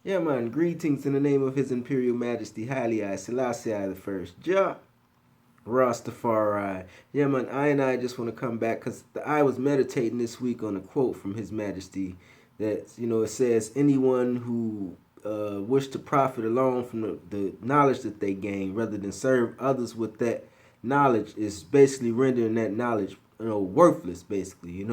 Yeah, man. Greetings in the name of His Imperial Majesty, Haile I Selassie I the First. Ja, Rastafari. Yeah, man. I and I just want to come back because I was meditating this week on a quote from His Majesty that it says anyone who wish to profit alone from the knowledge that they gain rather than serve others with that knowledge is basically rendering that knowledge worthless, basically,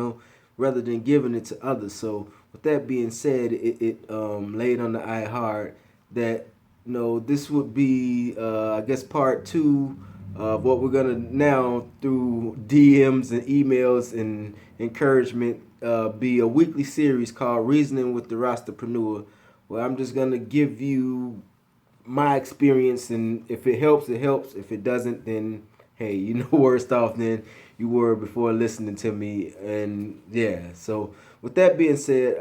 rather than giving it to others. So with that being said, it laid on the eye hard that this would be I guess part two of what we're gonna now through DMs and emails and encouragement be a weekly series called Reasoning with the Rastapreneur, where I'm just gonna give you my experience, and if it helps, it helps. If it doesn't, then hey, worse off than you were before listening to me. And yeah, so with that being said,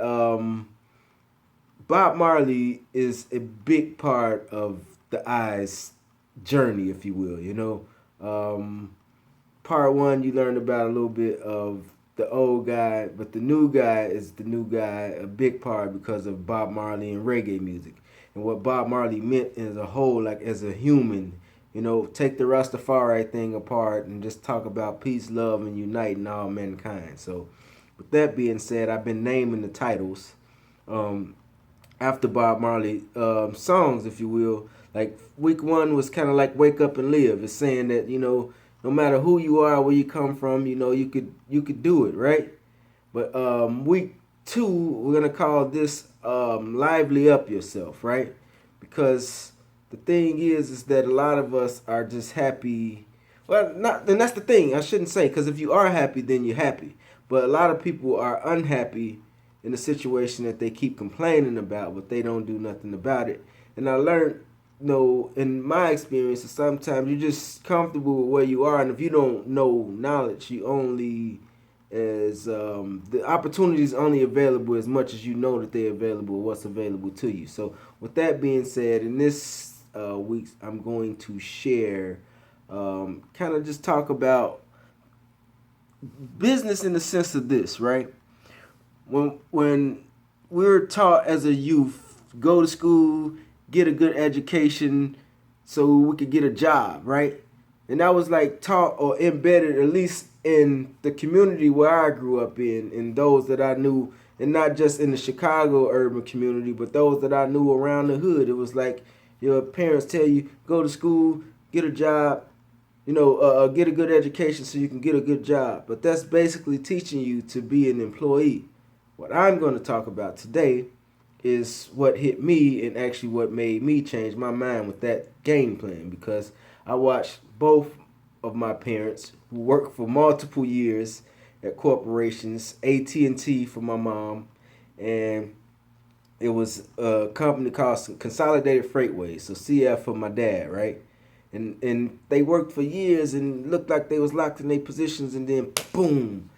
Bob Marley is a big part of the Eyes journey, if you will. Part one, you learned about a little bit of the old guy, but the new guy is the new guy, a big part because of Bob Marley and reggae music. And what Bob Marley meant as a whole, like as a human, take the Rastafari thing apart and just talk about peace, love, and uniting all mankind. So, with that being said, I've been naming the titles um, after Bob Marley songs, if you will. Like week one was kind of like "Wake Up and Live." It's saying that no matter who you are, where you come from, you could do it, right? But week two, we're gonna call this "Lively Up Yourself," right? Because the thing is that a lot of us are just happy. Well, not, and that's the thing. I shouldn't say, because if you are happy, then you're happy. But a lot of people are unhappy in a situation that they keep complaining about, but they don't do nothing about it. And I learned, in my experience, that sometimes you're just comfortable with where you are, and if you don't know knowledge, you only as the opportunities only available as much as you know that they're available, what's available to you. So, with that being said, in this week, I'm going to share, kind of just talk about business in the sense of this, right? When we're taught as a youth, go to school, get a good education, so we could get a job, right? And that was like taught or embedded at least in the community where I grew up in, and those that I knew, and not just in the Chicago urban community, but those that I knew around the hood. It was like your parents tell you go to school, get a job, get a good education so you can get a good job. But that's basically teaching you to be an employee. What I'm going to talk about today is what hit me and actually what made me change my mind with that game plan, because I watched both of my parents who worked for multiple years at corporations, AT&T for my mom, and it was a company called Consolidated Freightways, so CF for my dad, right? And they worked for years and looked like they was locked in their positions, and then boom,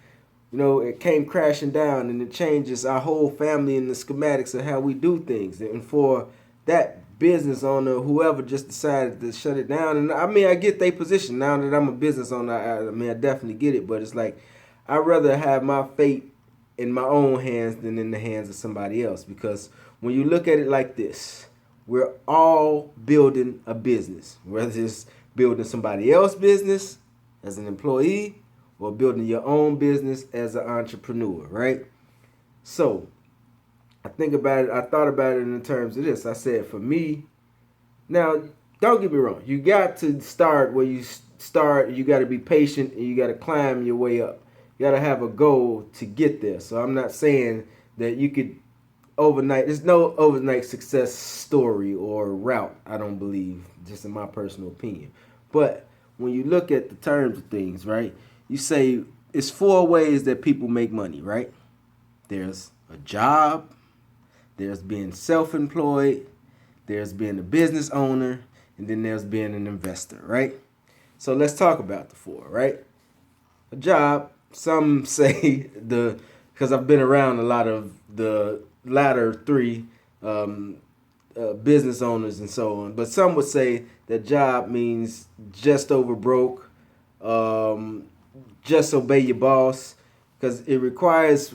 it came crashing down, and it changes our whole family and the schematics of how we do things. And for that business owner, whoever just decided to shut it down, and I mean, I get their position now that I'm a business owner. I mean, I definitely get it, but it's like I'd rather have my fate in my own hands than in the hands of somebody else. Because when you look at it like this, we're all building a business, whether it's building somebody else's business as an employee or building your own business as an entrepreneur, right? So I think about it. I thought about it in terms of this. I said, for me, now don't get me wrong. You got to start where you start. You got to be patient, and you got to climb your way up. You got to have a goal to get there. So I'm not saying that you could overnight. There's no overnight success story or route. I don't believe, just in my personal opinion. But when you look at the terms of things, right? You say it's four ways that people make money, right? There's a job, there's being self-employed, there's being a business owner, and then there's being an investor, right? So let's talk about the four, right? A job, some say because I've been around a lot of the latter three, business owners and so on, but some would say that job means just over broke, um, just obey your boss, because it requires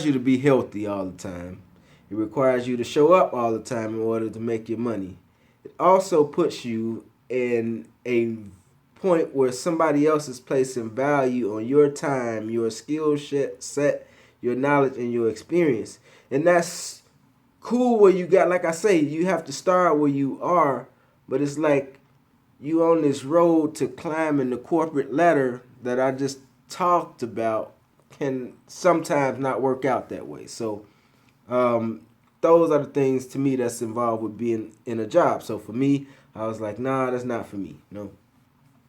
you to be healthy all the time. It requires you to show up all the time in order to make your money. It also puts you in a point where somebody else is placing value on your time, your skill set, your knowledge, and your experience. And that's cool where you got, like I say, you have to start where you are, but it's like you on this road to climbing the corporate ladder that I just talked about can sometimes not work out that way. So um, those are the things to me that's involved with being in a job. So for me, I was like, nah, that's not for me. No.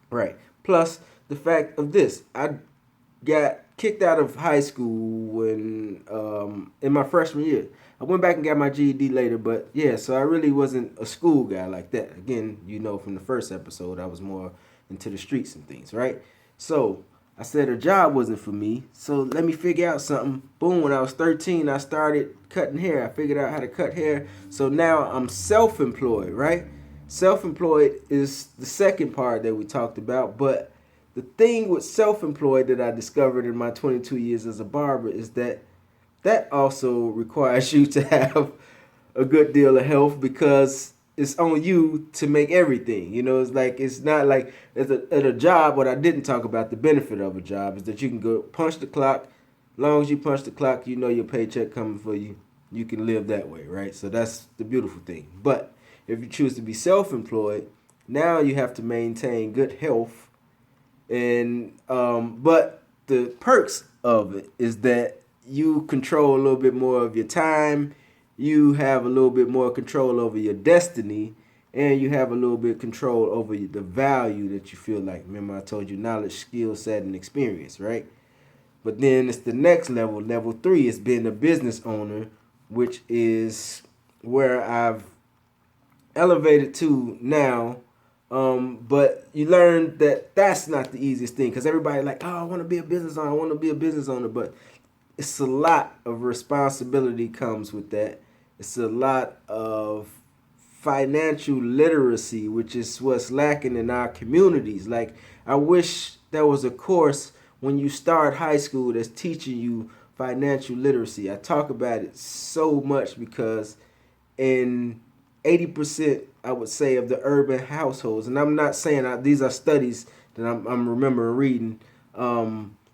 Right. Plus the fact of this, I got kicked out of high school when in my freshman year. I went back and got my GED later, but yeah, so I really wasn't a school guy like that. Again, you know from the first episode, I was more into the streets and things, right? So I said a job wasn't for me, so let me figure out something. Boom, when I was 13, I started cutting hair. I figured out how to cut hair. So now I'm self-employed, right? Self-employed is the second part that we talked about, but the thing with self-employed that I discovered in my 22 years as a barber is that that also requires you to have a good deal of health because it's on you to make everything. You know, it's like it's not like at a job. What I didn't talk about, the benefit of a job is that you can go punch the clock. As long as you punch the clock, you know your paycheck coming for you. You can live that way, right? So that's the beautiful thing. But if you choose to be self-employed, now you have to maintain good health. And but the perks of it is that you control a little bit more of your time, you have a little bit more control over your destiny, and you have a little bit of control over the value that you feel like. Remember I told you knowledge, skill set, and experience, right? But then it's the next level. Level 3 is being a business owner, which is where I've elevated to now. But you learn that that's not the easiest thing because everybody like, oh, I want to be a business owner. I want to be a business owner, but it's a lot of responsibility comes with that. It's a lot of financial literacy, which is what's lacking in our communities. Like, I wish there was a course when you start high school that's teaching you financial literacy. I talk about it so much because in 80%, I would say, of the urban households, and I'm not saying these are studies that I'm remembering reading,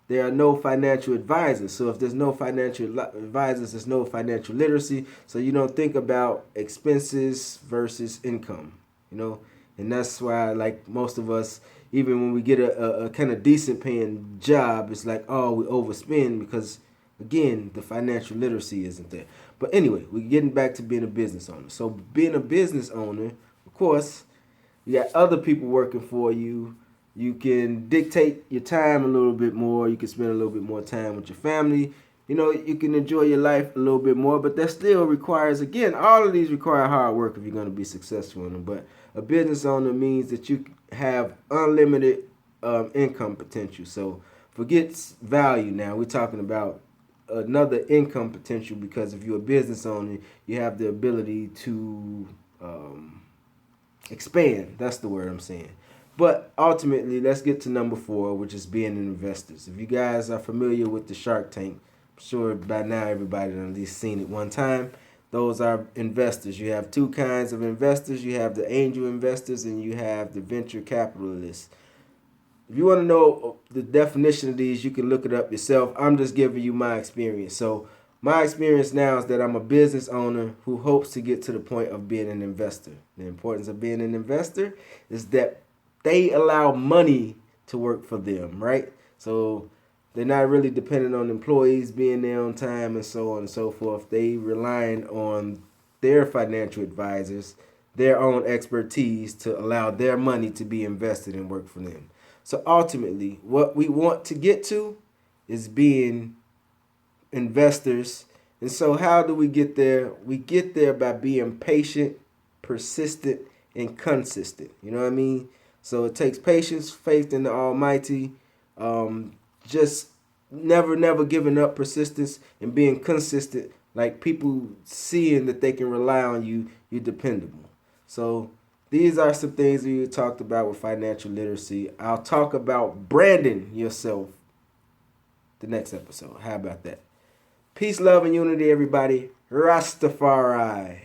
there are no financial advisors. So if there's no financial advisors, there's no financial literacy. So you don't think about expenses versus income, you know, and that's why, like most of us, even when we get a kind of decent paying job, it's like, oh, we overspend because, again, the financial literacy isn't there. But anyway, we're getting back to being a business owner. So being a business owner, of course, you got other people working for you. You can dictate your time a little bit more. You can spend a little bit more time with your family. You know, you can enjoy your life a little bit more, but that still requires, again, all of these require hard work if you're going to be successful in them. But a business owner means that you have unlimited income potential. So forget value now. We're talking about another income potential because if you're a business owner, you have the ability to expand. That's the word I'm saying. But ultimately, let's get to number 4, which is being investors. If you guys are familiar with the Shark Tank, I'm sure by now everybody has at least seen it one time. Those are investors. You have 2 kinds of investors. You have the angel investors and you have the venture capitalists. If you want to know the definition of these, you can look it up yourself. I'm just giving you my experience. So my experience now is that I'm a business owner who hopes to get to the point of being an investor. The importance of being an investor is that they allow money to work for them, right? So they're not really dependent on employees being there on time and so on and so forth. They relying on their financial advisors, their own expertise to allow their money to be invested and work for them. So ultimately, what we want to get to is being investors. And so how do we get there? We get there by being patient, persistent, and consistent. You know what I mean? So it takes patience, faith in the Almighty, just never giving up, persistence, and being consistent. Like people seeing that they can rely on you, you're dependable. So these are some things that you talked about with financial literacy. I'll talk about branding yourself the next episode. How about that? Peace, love, and unity, everybody. Rastafari.